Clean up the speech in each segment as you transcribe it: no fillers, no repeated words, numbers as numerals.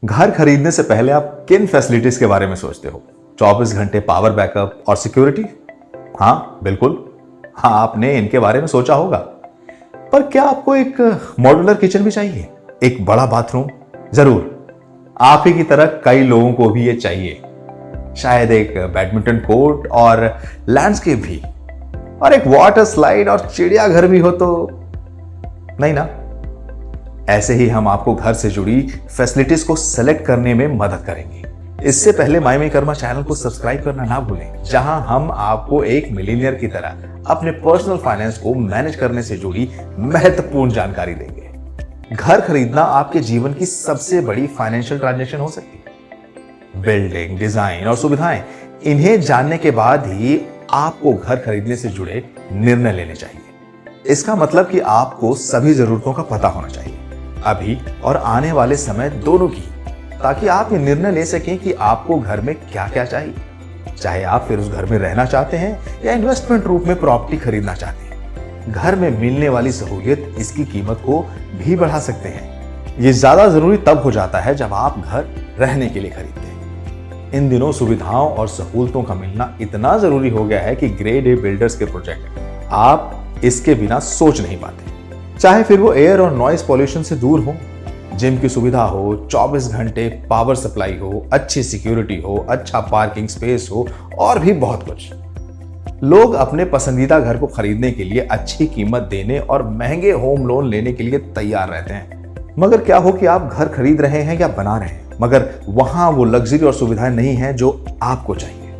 घर खरीदने से पहले आप किन फैसिलिटीज के बारे में सोचते हो? 24 घंटे पावर बैकअप और सिक्योरिटी? हाँ बिल्कुल, हाँ आपने इनके बारे में सोचा होगा। पर क्या आपको एक मॉड्यूलर किचन भी चाहिए? एक बड़ा बाथरूम? जरूर, आप ही की तरह कई लोगों को भी ये चाहिए। शायद एक बैडमिंटन कोर्ट और लैंडस्केप भी, और एक वाटर स्लाइड और चिड़ियाघर भी हो तो नहीं ना? ऐसे ही हम आपको घर से जुड़ी फैसिलिटीज को सेलेक्ट करने में मदद करेंगे। इससे पहले माय मी कर्मा चैनल को सब्सक्राइब करना ना भूलें, जहां हम आपको एक मिलीनियर की तरह अपने पर्सनल फाइनेंस को मैनेज करने से जुड़ी महत्वपूर्ण जानकारी देंगे। घर खरीदना आपके जीवन की सबसे बड़ी फाइनेंशियल ट्रांजैक्शन हो सकती है। बिल्डिंग, डिजाइन और सुविधाएं, इन्हें जानने के बाद ही आपको घर खरीदने से जुड़े निर्णय लेने चाहिए। इसका मतलब कि आपको सभी जरूरतों का पता होना चाहिए, अभी और आने वाले समय दोनों की, ताकि आप ये निर्णय ले सकें कि आपको घर में क्या क्या चाहिए। चाहे आप फिर उस घर में रहना चाहते हैं या इन्वेस्टमेंट रूप में प्रॉपर्टी खरीदना चाहते हैं, घर में मिलने वाली सहूलियत इसकी कीमत को भी बढ़ा सकते हैं। ये ज्यादा जरूरी तब हो जाता है जब आप घर रहने के लिए खरीदते हैं। इन दिनों सुविधाओं और सहूलतों का मिलना इतना जरूरी हो गया है कि ग्रेड ए बिल्डर्स के प्रोजेक्ट आप इसके बिना सोच नहीं पाते। चाहे फिर वो एयर और नॉइस पॉल्यूशन से दूर हो, जिम की सुविधा हो, 24 घंटे पावर सप्लाई हो, अच्छी सिक्योरिटी हो, अच्छा पार्किंग स्पेस हो और भी बहुत कुछ। लोग अपने पसंदीदा घर को खरीदने के लिए अच्छी कीमत देने और महंगे होम लोन लेने के लिए तैयार रहते हैं। मगर क्या हो कि आप घर खरीद रहे हैं या बना रहे हैं, मगर वहां वो लग्जरी और सुविधाएं नहीं है जो आपको चाहिए।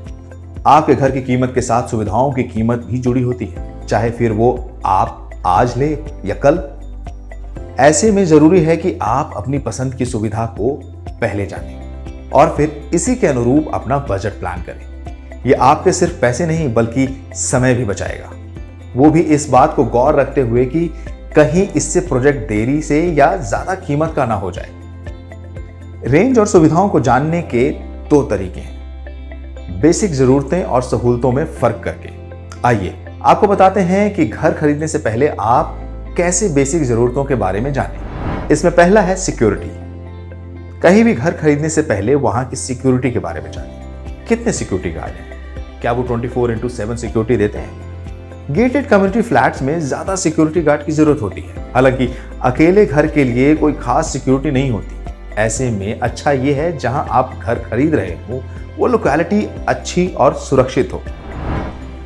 आपके घर की कीमत के साथ सुविधाओं की कीमत भी जुड़ी होती है, चाहे फिर वो आप आज ले या कल। ऐसे में जरूरी है कि आप अपनी पसंद की सुविधा को पहले जानें और फिर इसी के अनुरूप अपना बजट प्लान करें। यह आपके सिर्फ पैसे नहीं बल्कि समय भी बचाएगा, वो भी इस बात को गौर रखते हुए कि कहीं इससे प्रोजेक्ट देरी से या ज्यादा कीमत का ना हो जाए। रेंज और सुविधाओं को जानने के दो तरीके हैं, बेसिक जरूरतें और सहूलतों में फर्क करके। आइए आपको बताते हैं कि घर खरीदने से पहले आप कैसे बेसिक जरूरतों के बारे में जानें। इसमें पहला है सिक्योरिटी। कहीं भी घर खरीदने से पहले वहां की सिक्योरिटी के बारे में जानें। कितने सिक्योरिटी गार्ड हैं? क्या वो 24/7 सिक्योरिटी देते हैं? गेटेड कम्युनिटी फ्लैट्स में ज्यादा सिक्योरिटी गार्ड की जरूरत होती है, हालांकि अकेले घर के लिए कोई खास सिक्योरिटी नहीं होती। ऐसे में अच्छा यह है जहां आप घर खरीद रहे हो वो लोकेलिटी अच्छी और सुरक्षित हो।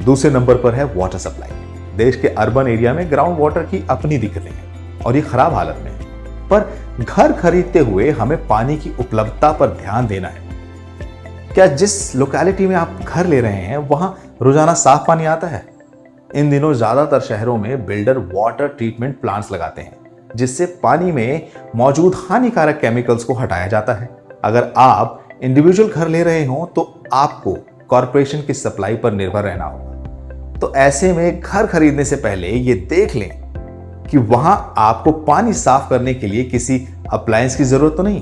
दूसरे नंबर पर है वाटर सप्लाई। देश के अर्बन एरिया में ग्राउंड वाटर की अपनी दिक्कतें हैं और ये खराब हालत में है। पर घर खरीदते हुए हमें पानी की उपलब्धता पर ध्यान देना है। क्या जिस लोकेलिटी में आप घर ले रहे हैं वहां रोजाना साफ पानी आता है? इन दिनों ज्यादातर शहरों में बिल्डर वाटर ट्रीटमेंट प्लांट्स लगाते हैं, जिससे पानी में मौजूद हानिकारक केमिकल्स को हटाया जाता है। अगर आप इंडिविजुअल घर ले रहे हो तो आपको कॉरपोरेशन की सप्लाई पर निर्भर रहना होगा। तो ऐसे में घर खरीदने से पहले ये देख लें कि वहां आपको पानी साफ करने के लिए किसी अप्लायंस की जरूरत तो नहीं।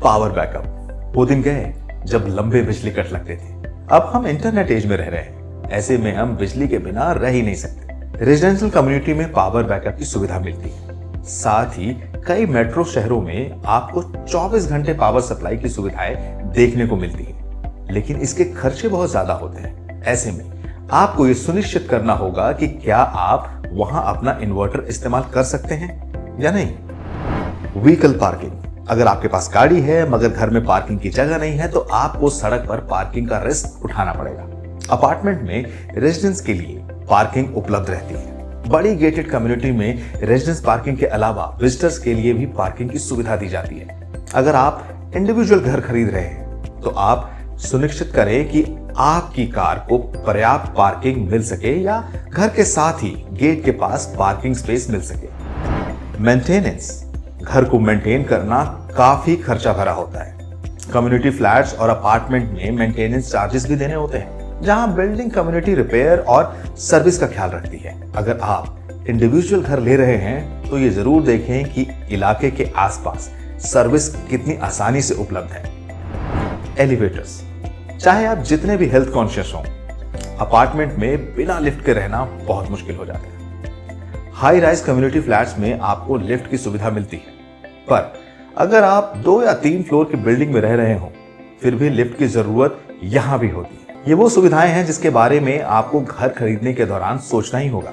Power backup. वो दिन गए जब लंबे बिजली कट लगते थे। अब हम इंटरनेट एज में रह रहे हैं, ऐसे में हम बिजली के बिना रह ही नहीं सकते। रेजिडेंशियल कम्युनिटी में पावर बैकअप की सुविधा मिलती है। साथ ही कई मेट्रो शहरों में आपको 24 घंटे पावर सप्लाई की सुविधाएं देखने को मिलती है, लेकिन इसके खर्चे बहुत ज्यादा होते हैं। ऐसे में आपको ये सुनिश्चित करना होगा कि क्या आप वहां अपना इन्वर्टर इस्तेमाल कर सकते हैं या नहीं। Vehicle parking. अगर आपके पास गाड़ी है मगर घर में पार्किंग की जगह नहीं है तो आपको सड़क पर पार्किंग का रिस्क उठाना पड़ेगा। अपार्टमेंट में रेजिडेंस के लिए पार्किंग उपलब्ध रहती है। बड़ी गेटेड कम्युनिटी में रेजिडेंस पार्किंग के अलावा विजिटर्स के लिए भी पार्किंग की सुविधा दी जाती है। अगर आप इंडिविजुअल घर खरीद रहे हैं तो आप सुनिश्चित करें कि आपकी कार को पर्याप्त पार्किंग मिल सके या घर के साथ ही गेट के पास पार्किंग स्पेस मिल सके। मेंटेनेंस। घर को मेंटेन करना काफी खर्चा भरा होता है। कम्युनिटी फ्लैट्स और अपार्टमेंट में मेंटेनेंस चार्जेस भी देने होते हैं, जहां बिल्डिंग कम्युनिटी रिपेयर और सर्विस का ख्याल रखती है। अगर आप इंडिविजुअल घर ले रहे हैं तो ये जरूर देखें कि इलाके के आसपास सर्विस कितनी आसानी से उपलब्ध है। एलिवेटर्स। चाहे आप जितने भी हेल्थ कॉन्शियस हों, अपार्टमेंट में बिना लिफ्ट के रहना बहुत मुश्किल हो जाता है। हाई राइज कम्युनिटी फ्लैट्स में आपको लिफ्ट की सुविधा मिलती है, पर अगर आप 2 या 3 फ्लोर की बिल्डिंग में रह रहे हो, फिर भी लिफ्ट की जरूरत यहां भी होती है। ये वो सुविधाएं हैं जिसके बारे में आपको घर खरीदने के दौरान सोचना ही होगा।